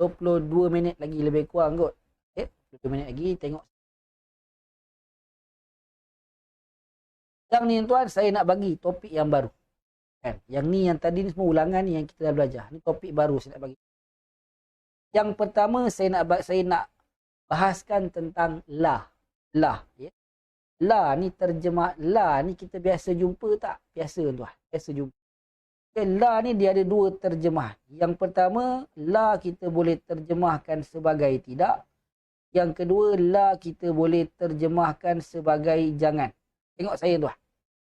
22 minit lagi lebih kurang kot. Okay? 22 minit lagi tengok. Yang ni tuan saya nak bagi topik yang baru. Kan? Yang ni yang tadi ni semua ulangan ni yang kita dah belajar. Ni topik baru saya nak bagi. Yang pertama saya nak bahaskan tentang la. La, ya. La ni terjemah, la ni kita biasa jumpa tak? Biasa tuan, biasa jumpa. Okay, la ni dia ada dua terjemahan. Yang pertama, la kita boleh terjemahkan sebagai tidak. Yang kedua, la kita boleh terjemahkan sebagai jangan. Tengok saya tuan.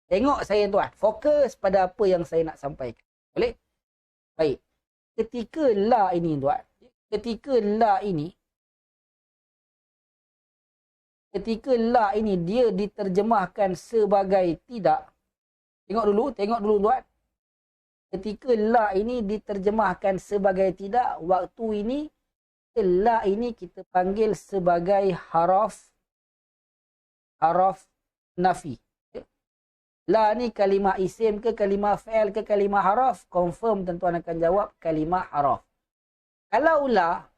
Tengok saya tuan. Fokus pada apa yang saya nak sampaikan. Boleh? Baik. Ketika la ini tuan. Ketika la ini dia diterjemahkan sebagai tidak. Tengok dulu tuan. Ketika la ini diterjemahkan sebagai tidak, waktu ini la ini kita panggil sebagai haraf nafi. La ni kalimah isim ke kalimah fi'il ke kalimah haraf? Confirm tuan-tuan akan jawab kalimah haraf. Kalaulah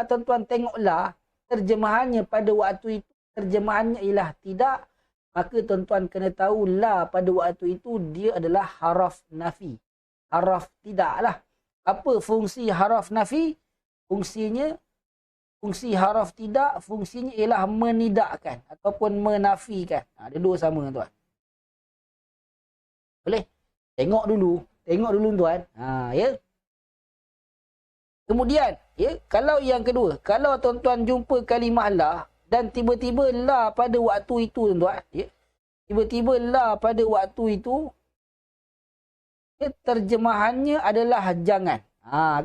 tuan-tuan tengok la, terjemahannya pada waktu itu terjemahannya ialah tidak, maka tuan-tuan kena tahu la pada waktu itu dia adalah haraf nafi. Haraf tidak lah. Apa fungsi haraf nafi? Fungsi haraf tidak, fungsinya ialah menidakkan ataupun menafikan. Ada dua sama tuan. Boleh? Tengok dulu tuan. Ya. Kemudian, ya, kalau yang kedua, kalau tuan-tuan jumpa kalimah la dan tiba-tiba la pada waktu itu tuan-tuan, ya. Tiba-tiba la pada waktu itu terjemahannya adalah jangan.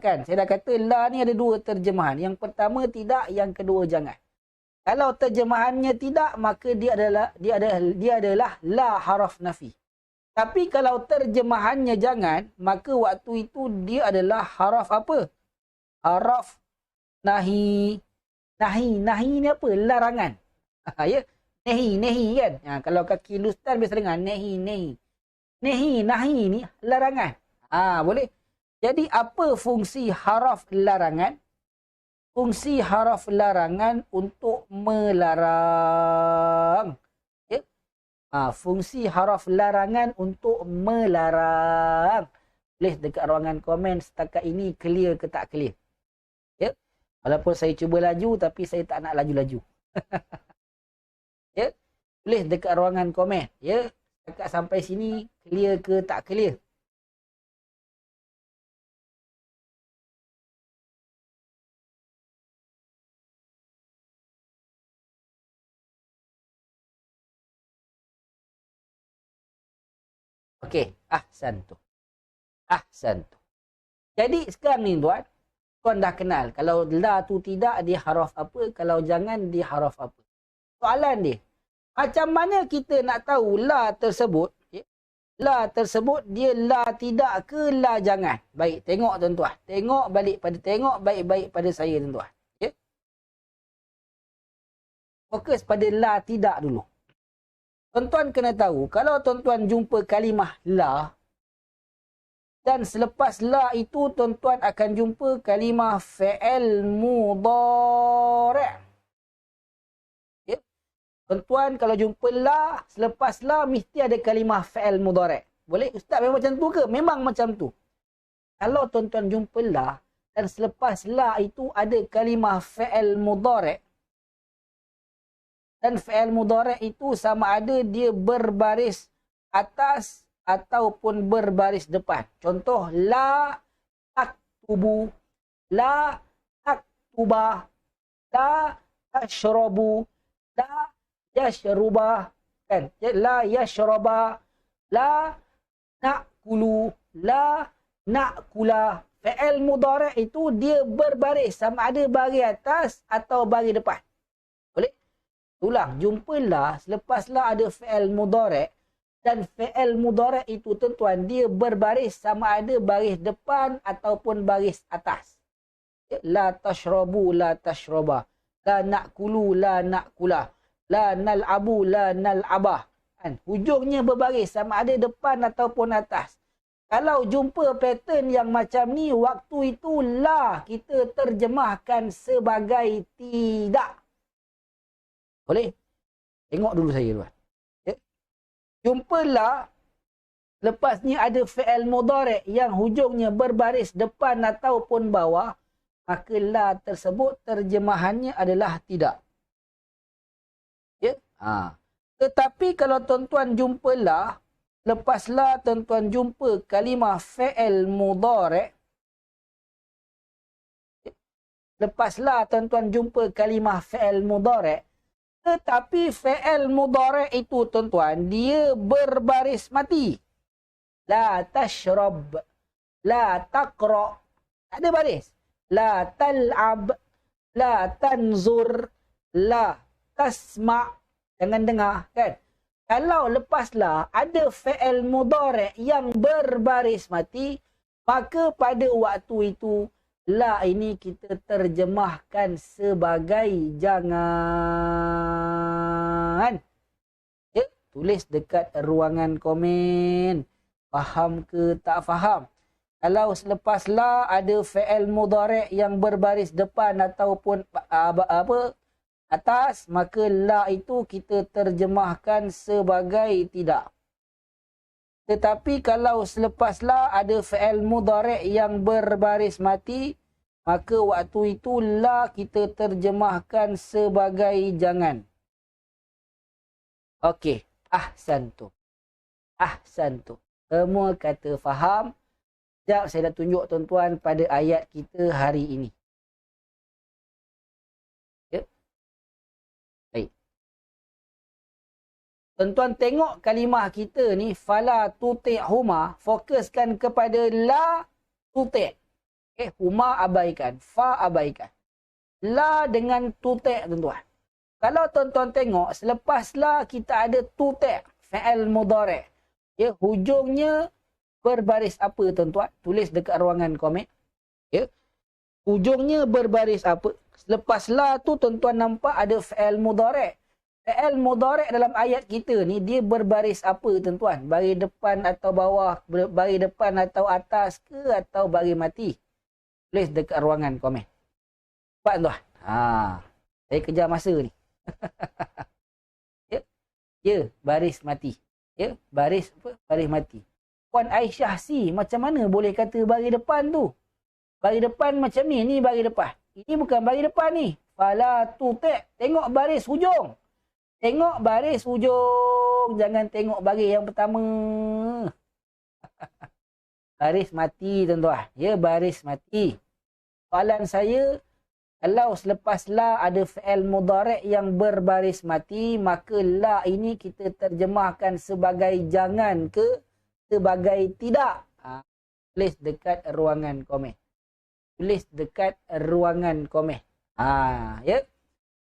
Kan? Saya dah kata la ni ada dua terjemahan. Yang pertama tidak, yang kedua jangan. Kalau terjemahannya tidak, maka dia adalah la haraf nafi. Tapi kalau terjemahannya jangan, maka waktu itu dia adalah haraf apa? Haraf nahi. Nahi ni apa? Larangan. Ya. Nehi kan? Kalau kaki lustan biasa dengar nehi. Nahi ni larangan. Boleh? Jadi apa fungsi haraf larangan? Fungsi haraf larangan untuk melarang. Ya? Fungsi haraf larangan untuk melarang. Boleh dekat ruangan komen setakat ini clear ke tak clear? Ya? Walaupun saya cuba laju tapi saya tak nak laju-laju. Ya? Boleh dekat ruangan komen. Ya? Dekat sampai sini clear ke tak clear? Okey, ahsantu. Jadi sekarang ni tuan dah kenal kalau la tu tidak dia haraf apa, kalau jangan dia haraf apa. Soalan dia, macam mana kita nak tahu la tersebut, ya? La tersebut dia la tidak ke la jangan? Baik, tengok tuan-tuan. Tengok baik-baik pada saya tuan-tuan. Ya? Fokus pada la tidak dulu. Tuan-tuan kena tahu, kalau tuan-tuan jumpa kalimah la, dan selepas la itu tuan-tuan akan jumpa kalimah fi'il mudhari'. Ya? Tuan-tuan kalau jumpa la, selepas la mesti ada kalimah fi'il mudhari'. Boleh? Ustaz memang macam tu ke? Memang macam tu. Kalau tuan-tuan jumpa la, dan selepas la itu ada kalimah fi'il mudhari'. Dan fi'il mudhari' itu sama ada dia berbaris atas ataupun berbaris depan. Contoh, la taktubu, la taktuba, la tashrabu, la yashruba, kan? La yashraba, la na'kulu, la na'kula. Fi'il mudhari' itu dia berbaris sama ada baris atas atau baris depan. Boleh? Ulang, jumpa la, selepas la ada fi'il mudhari', dan fi'il mudhari' itu tuan-tuan dia berbaris sama ada baris depan ataupun baris atas. La tashrabu, la tashraba, la na'kulu, la na'kula, la nal'abu, la nal'abah. Kan? Hujungnya berbaris sama ada depan ataupun atas. Kalau jumpa pattern yang macam ni, waktu itu la kita terjemahkan sebagai tidak. Boleh? Tengok dulu saya tuan. Ya. Jumpa la, lepas ni ada fi'il mudhari' yang hujungnya berbaris depan ataupun bawah, maka la tersebut terjemahannya adalah tidak. Ya? Tetapi kalau tuan-tuan jumpa la, lepas la tuan-tuan jumpa kalimah fi'il mudhari'. Lepas la tuan-tuan jumpa kalimah fi'il mudhari'. Tetapi fi'il mudhari' itu tuan-tuan, dia berbaris mati. La tashrab, la taqra'. Tak ada baris. La tal'ab, la tanzur, la tasma'. Jangan dengar, kan? Kalau lepas la ada fi'il mudhari' yang berbaris mati, maka pada waktu itu la ini kita terjemahkan sebagai jangan. Ya, tulis dekat ruangan komen. Faham ke tak faham? Kalau selepas la ada fi'il mudhari' yang berbaris depan ataupun atas, maka la itu kita terjemahkan sebagai tidak. Tetapi kalau selepas la ada fi'il mudhari' yang berbaris mati, maka waktu itu la kita terjemahkan sebagai jangan. Okey, ahsantum. Ahsantum. Semua kata faham. Sekejap saya dah tunjuk tuan-tuan pada ayat kita hari ini. Tuan-tuan tengok kalimah kita ni, fala tuti'huma, fokuskan kepada la tuti'. Huma abaikan, fa abaikan. La dengan tuti' tuan-tuan. Kalau tuan-tuan tengok, selepas la kita ada tuti', fi'il mudhari'. Hujungnya berbaris apa tuan-tuan? Tulis dekat ruangan komen. Hujungnya berbaris apa? Selepas la tu tuan-tuan nampak ada fi'il mudhari'. Fi'il mudhari' dalam ayat kita ni, dia berbaris apa tuan-tuan? Baris depan atau bawah, baris depan atau atas ke, atau baris mati? Tulis dekat ruangan komen. Nampak tuan? Saya kejar masa ni. Baris mati. Baris apa? Baris mati. Puan Aisyah si, macam mana boleh kata baris depan tu? Baris depan macam ni baris depan. Ini bukan baris depan ni. Fala tuti'. Tengok baris hujung. Tengok baris hujung. Jangan tengok baris yang pertama. Baris mati tuan-tuan. Baris mati. Soalan saya, kalau selepas la ada fi'il mudhari' yang berbaris mati, maka la ini kita terjemahkan sebagai jangan ke sebagai tidak? Tulis dekat ruangan komen. Tulis dekat ruangan komen.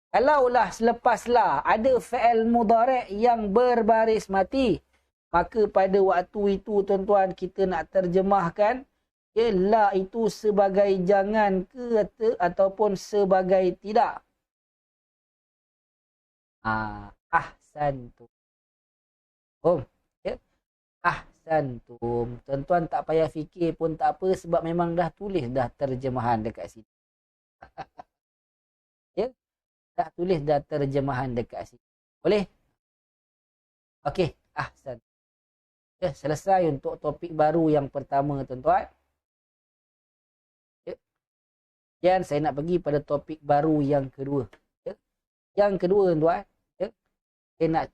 Kalaulah selepas la ada fi'il mudhari' yang berbaris mati, maka pada waktu itu tuan-tuan kita nak terjemahkan la itu sebagai jangan ke ataupun sebagai tidak. Ahsantum. Ahsantum. Tuan-tuan tak payah fikir pun tak apa, sebab memang dah tulis dah terjemahan dekat sini. Tak tulis dah terjemahan dekat sini. Boleh? Okey, ahsan. Selesai untuk topik baru yang pertama tuan-tuan. Dan saya nak pergi pada topik baru yang kedua. Yang kedua tuan-tuan, saya nak